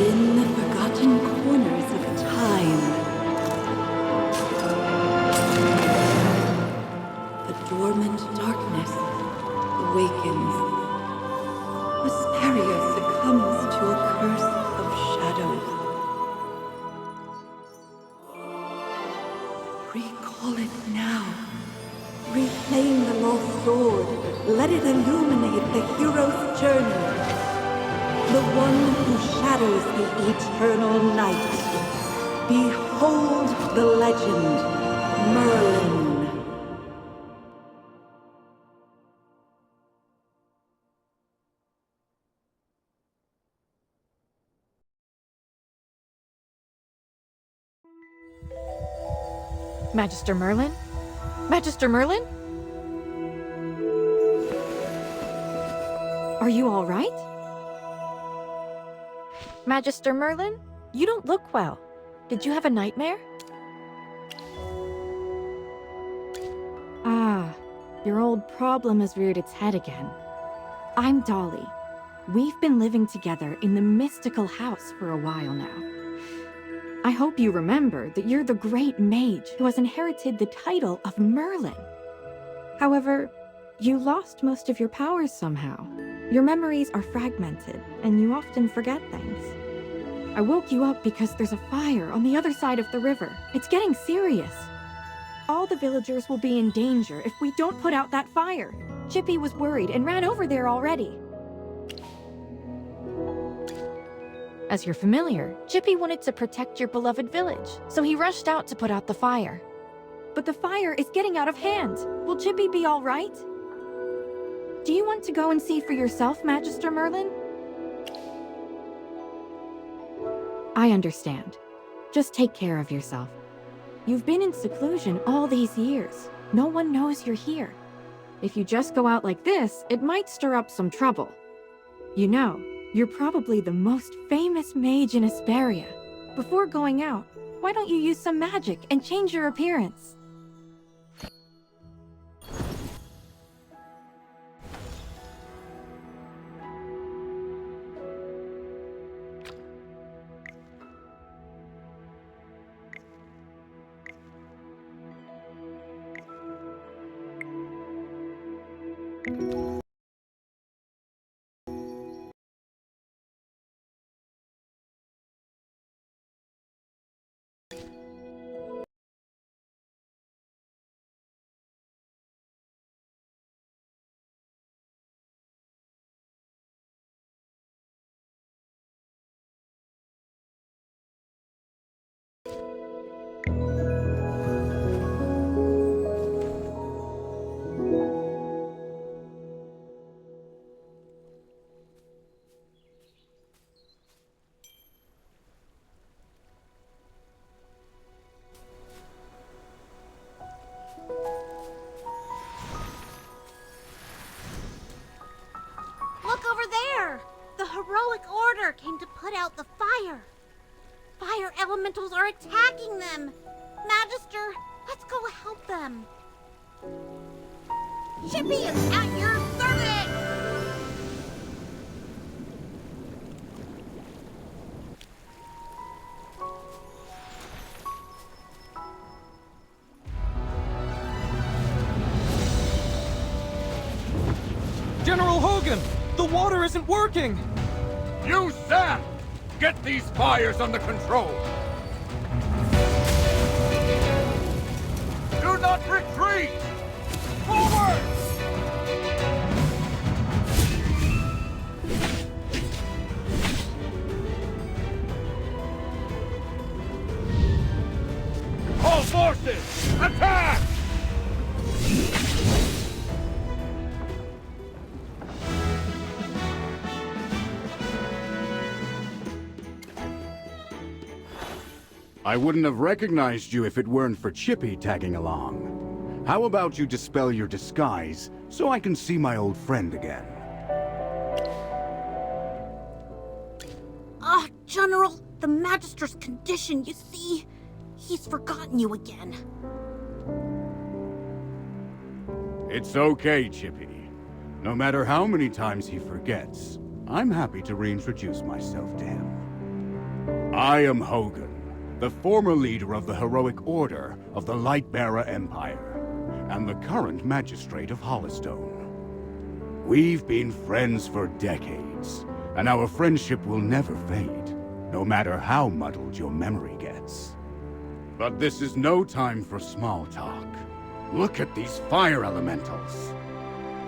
In the forgotten corners of time, the dormant darkness awakens. Vesperia succumbs to a curse of shadows. Recall it now. Reclaim the lost sword. Let it illuminate the hero's journey. The one who shadows the eternal night. Behold the legend, Merlin. Magister Merlin? Magister Merlin? Are you all right? Magister Merlin? You don't look well. Did you have a nightmare? Ah, your old problem has reared its head again. I'm Dolly. We've been living together in the mystical house for a while now. I hope you remember that you're the great mage who has inherited the title of Merlin. However, you lost most of your powers somehow. Your memories are fragmented, and you often forget things. I woke you up because there's a fire on the other side of the river. It's getting serious. All the villagers will be in danger if we don't put out that fire. Chippy was worried and ran over there already. As you're familiar, Chippy wanted to protect your beloved village, so he rushed out to put out the fire. But the fire is getting out of hand. Will Chippy be all right? Do you want to go and see for yourself, Magister Merlin? I understand. Just take care of yourself. You've been in seclusion all these years. No one knows you're here. If you just go out like this, it might stir up some trouble. You know, you're probably the most famous mage in Vesperia. Before going out, why don't you use some magic and change your appearance? Look over there! The heroic order came to put out the fire. Fire elementals are attacking them. Magister, let's go help them. Chippy is at your service! General Hogan! The water isn't working! You, Sam! Get these fires under control! Do not retreat! Forward! All forces, attack! I wouldn't have recognized you if it weren't for Chippy tagging along. How about you dispel your disguise so I can see my old friend again? General, the Magister's condition, you see, he's forgotten you again. It's okay, Chippy. No matter how many times he forgets, I'm happy to reintroduce myself to him. I am Hogan, the former leader of the heroic order of the Lightbearer Empire, and the current magistrate of Hollowstone. We've been friends for decades, and our friendship will never fade, no matter how muddled your memory gets. But this is no time for small talk. Look at these fire elementals.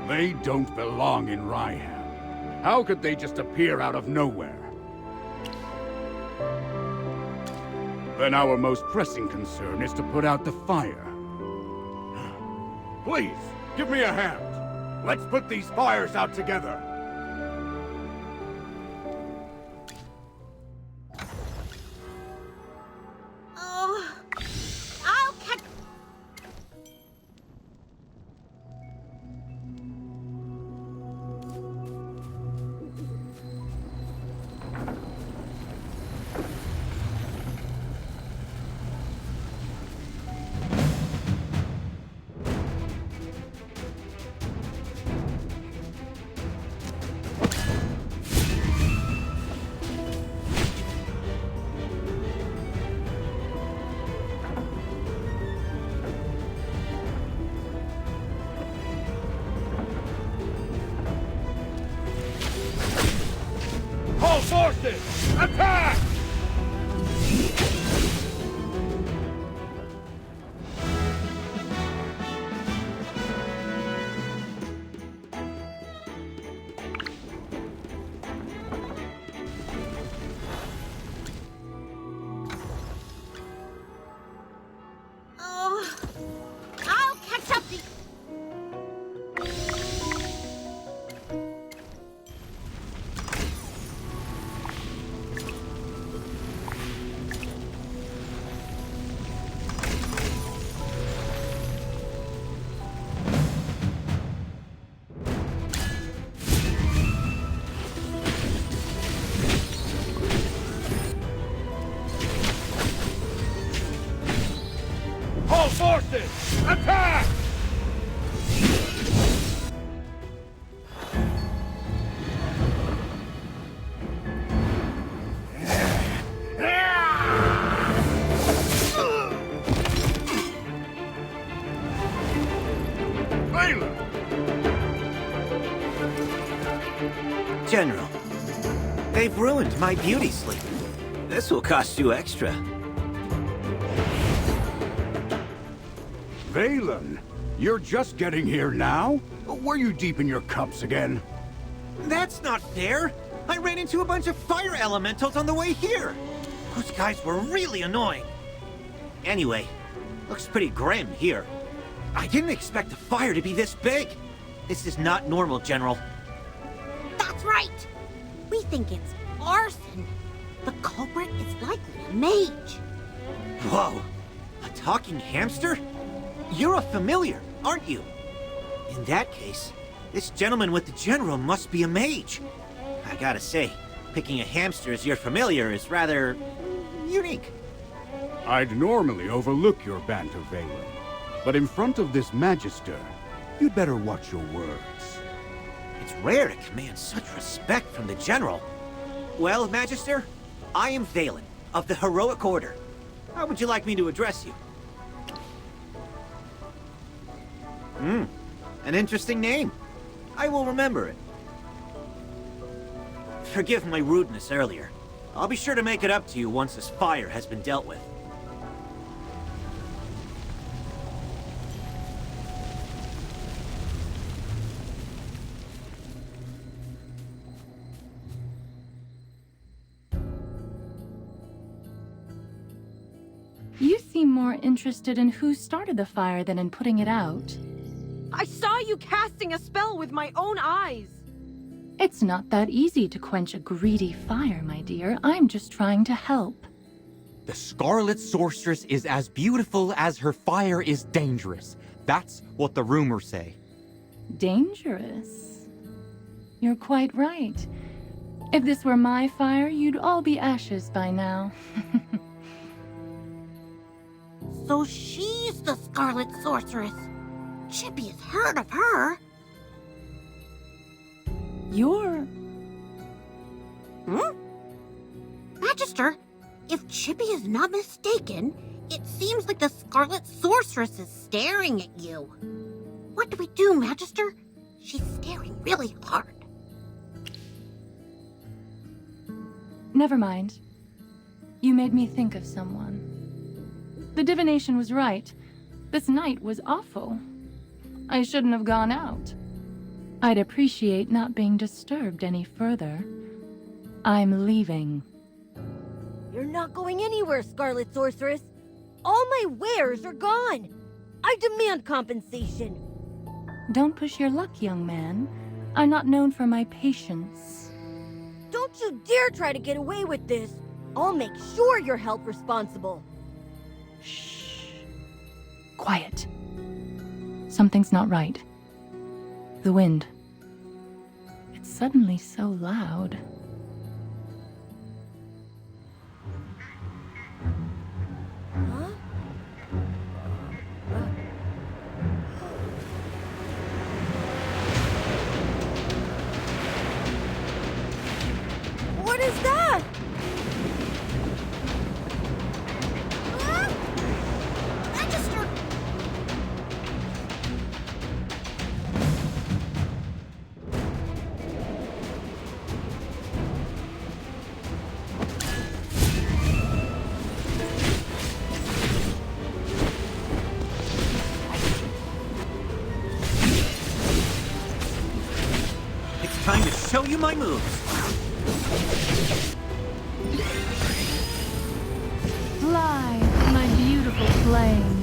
They don't belong in Rhyham. How could they just appear out of nowhere? Then our most pressing concern is to put out the fire. Please, give me a hand. Let's put these fires out together. Oh, I'll catch... All forces, attack! Oh, I'll catch up the... All forces, attack! Valen! General, they've ruined my beauty sleep. This will cost you extra. Valen, you're just getting here now? Were you deep in your cups again? That's not fair! I ran into a bunch of fire elementals on the way here! Those guys were really annoying. Anyway, looks pretty grim here. I didn't expect the fire to be this big. This is not normal, General. That's right. We think it's arson. The culprit is likely a mage. Whoa! A talking hamster? You're a familiar, aren't you? In that case, this gentleman with the General must be a mage. I gotta say, picking a hamster as your familiar is rather... unique. I'd normally overlook your banter, Valen. But in front of this Magister, you'd better watch your words. It's rare to command such respect from the General. Well, Magister, I am Valen, of the Heroic Order. How would you like me to address you? An interesting name. I will remember it. Forgive my rudeness earlier. I'll be sure to make it up to you once this fire has been dealt with. You seem more interested in who started the fire than in putting it out. I saw you casting a spell with my own eyes. It's not that easy to quench a greedy fire, my dear. I'm just trying to help. The Scarlet Sorceress is as beautiful as her fire is dangerous. That's what the rumors say. Dangerous? You're quite right. If this were my fire, you'd all be ashes by now. So she's the Scarlet Sorceress. Chippy has heard of her. You're... Magister, If Chippy is not mistaken, it seems like the Scarlet Sorceress is staring at you. What do we do, Magister? She's staring really hard. Never mind. You made me think of someone. The divination was right. This night was awful. I shouldn't have gone out. I'd appreciate not being disturbed any further. I'm leaving. You're not going anywhere, Scarlet Sorceress. All my wares are gone. I demand compensation. Don't push your luck, young man. I'm not known for my patience. Don't you dare try to get away with this. I'll make sure you're held responsible. Shh. Quiet. Something's not right. The wind. It's suddenly so loud. What is that? Magister! It's time to show you my moves. Fly, my beautiful flames.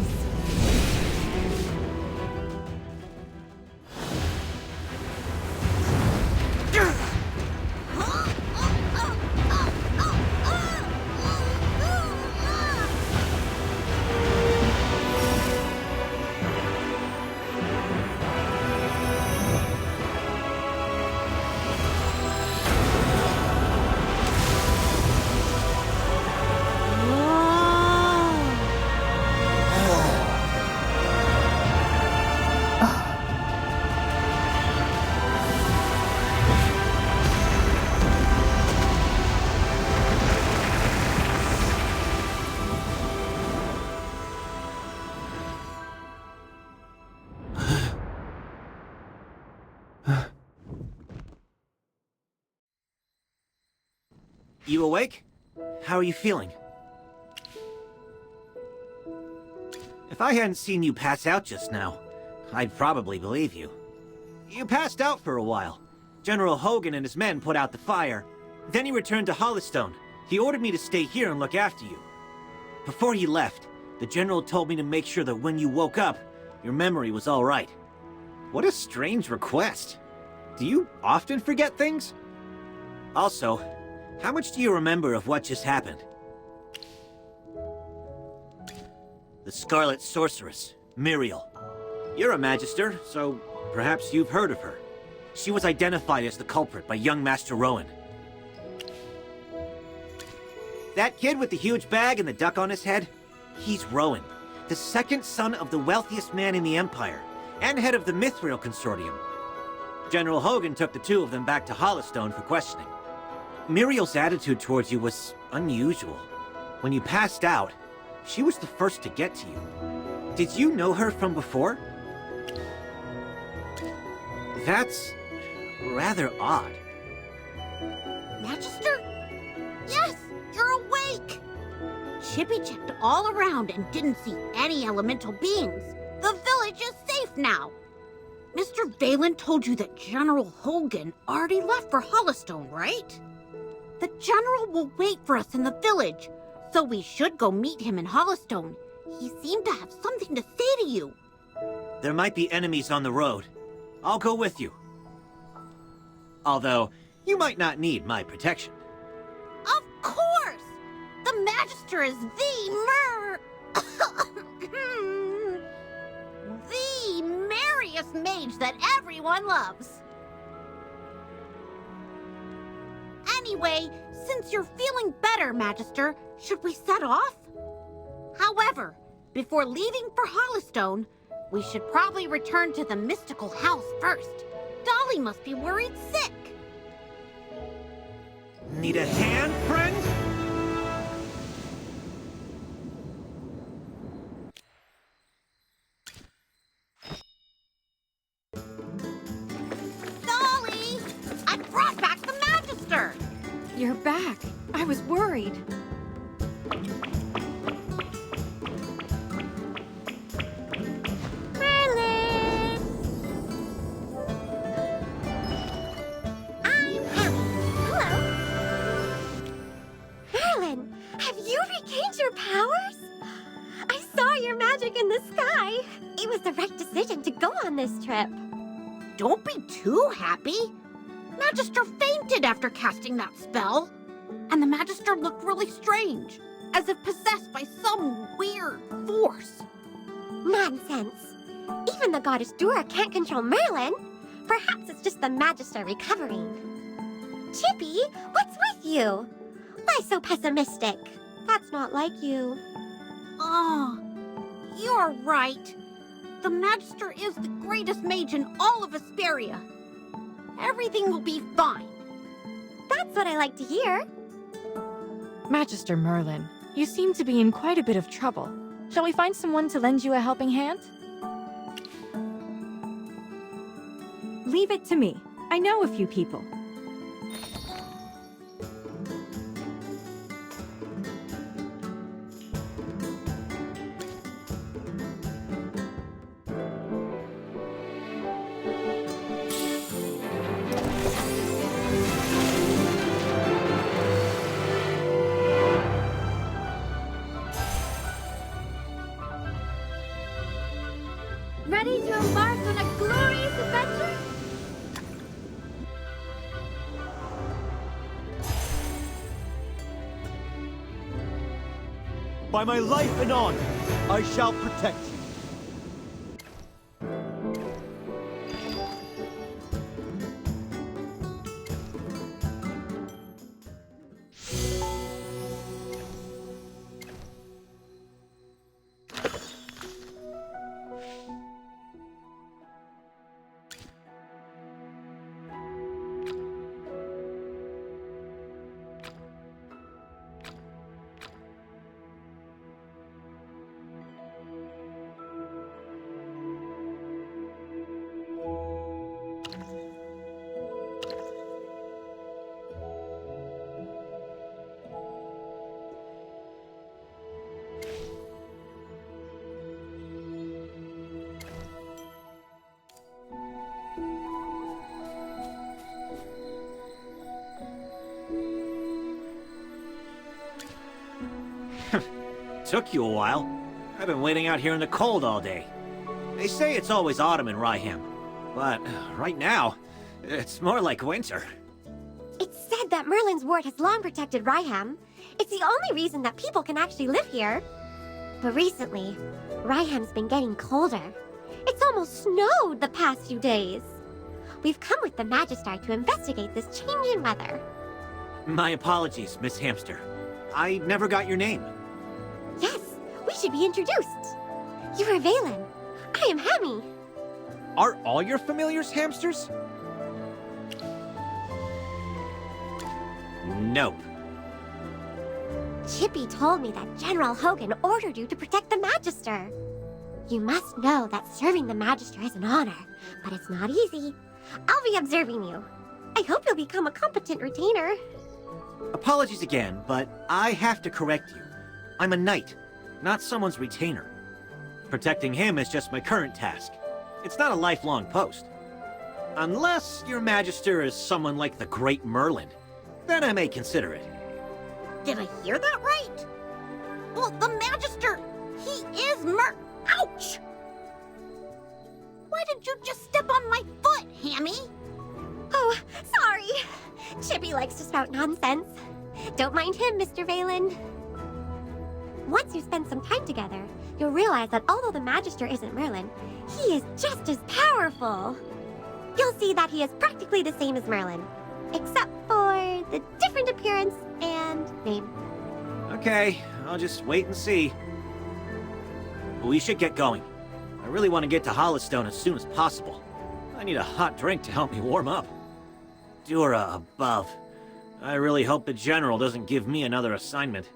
You awake? How are you feeling? If I hadn't seen you pass out just now, I'd probably believe you. You passed out for a while. General Hogan and his men put out the fire. Then he returned to Hollystone. He ordered me to stay here and look after you. Before he left, the General told me to make sure that when you woke up, your memory was all right. What a strange request. Do you often forget things? Also, how much do you remember of what just happened? The Scarlet Sorceress, Muriel. You're a Magister, so perhaps you've heard of her. She was identified as the culprit by young Master Rowan. That kid with the huge bag and the duck on his head? He's Rowan, the second son of the wealthiest man in the Empire, and head of the Mithril Consortium. General Hogan took the two of them back to Hollystone for questioning. Muriel's attitude towards you was unusual. When you passed out, she was the first to get to you. Did you know her from before? That's rather odd. Magister? Yes, you're awake! Chippy checked all around and didn't see any elemental beings. The village is safe now. Mr. Valen told you that General Hogan already left for Hollystone, right? The General will wait for us in the village, so we should go meet him in Hollystone. He seemed to have something to say to you. There might be enemies on the road. I'll go with you. Although, you might not need my protection. Of course! The Magister is the merriest mage that everyone loves. Anyway, since you're feeling better, Magister, should we set off? However, before leaving for Hollystone, we should probably return to the mystical house first. Dolly must be worried sick. Need a hand, friend? You're back. I was worried. Merlin! I'm Hammy. Hello. Merlin, have you regained your powers? I saw your magic in the sky. It was the right decision to go on this trip. Don't be too happy. Magister fainted after casting that spell. And the Magister looked really strange, as if possessed by some weird force. Nonsense. Even the goddess Dura can't control Merlin. Perhaps it's just the Magister recovering. Chippy, what's with you? Why so pessimistic? That's not like you. Oh, you're right. The Magister is the greatest mage in all of Asperia. Everything will be fine. That's what I like to hear. Magister Merlin, you seem to be in quite a bit of trouble. Shall we find someone to lend you a helping hand? Leave it to me. I know a few people. Ready to embark on a glorious adventure? By my life and honor, I shall protect you. Took you a while. I've been waiting out here in the cold all day. They say it's always autumn in Ryham, but right now, it's more like winter. It's said that Merlin's ward has long protected Ryham. It's the only reason that people can actually live here. But recently, Ryham's been getting colder. It's almost snowed the past few days. We've come with the Magister to investigate this change in weather. My apologies, Miss Hamster. I never got your name. Yes, we should be introduced. You are Valen. I am Hammy. Are all your familiars hamsters? No. Chippy told me that General Hogan ordered you to protect the Magister. You must know that serving the Magister is an honor, but it's not easy. I'll be observing you. I hope you'll become a competent retainer. Apologies again, but I have to correct you. I'm a knight, not someone's retainer. Protecting him is just my current task. It's not a lifelong post. Unless your Magister is someone like the Great Merlin, then I may consider it. Did I hear that right? Well, the Magister, he is Ouch! Why did you just step on my foot, Hammy? Oh, sorry. Chippy likes to spout nonsense. Don't mind him, Mr. Valen. Once you spend some time together, you'll realize that although the Magister isn't Merlin, he is just as powerful. You'll see that he is practically the same as Merlin, except for the different appearance and name. Okay, I'll just wait and see. We should get going. I really want to get to Holystone as soon as possible. I need a hot drink to help me warm up. Dura above. I really hope the General doesn't give me another assignment.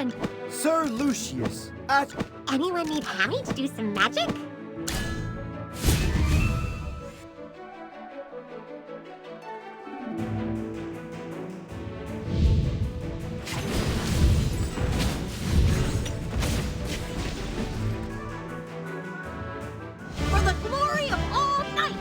again! Sir Lucius, at... Anyone need Hammy to do some magic? For the glory of all knights!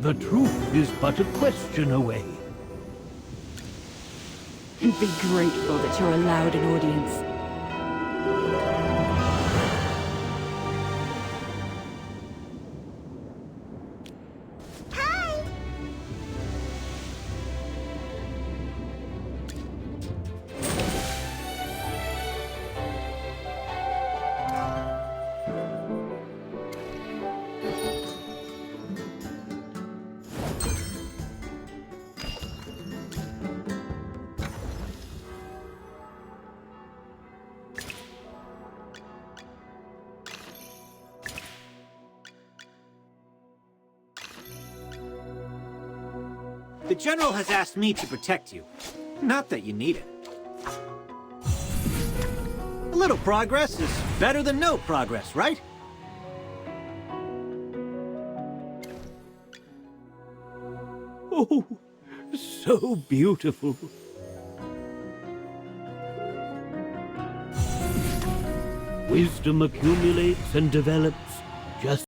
The truth is but a question away. Be grateful that you're allowed an audience. The General has asked me to protect you. Not that you need it. A little progress is better than no progress, right? Oh, so beautiful. Wisdom accumulates and develops just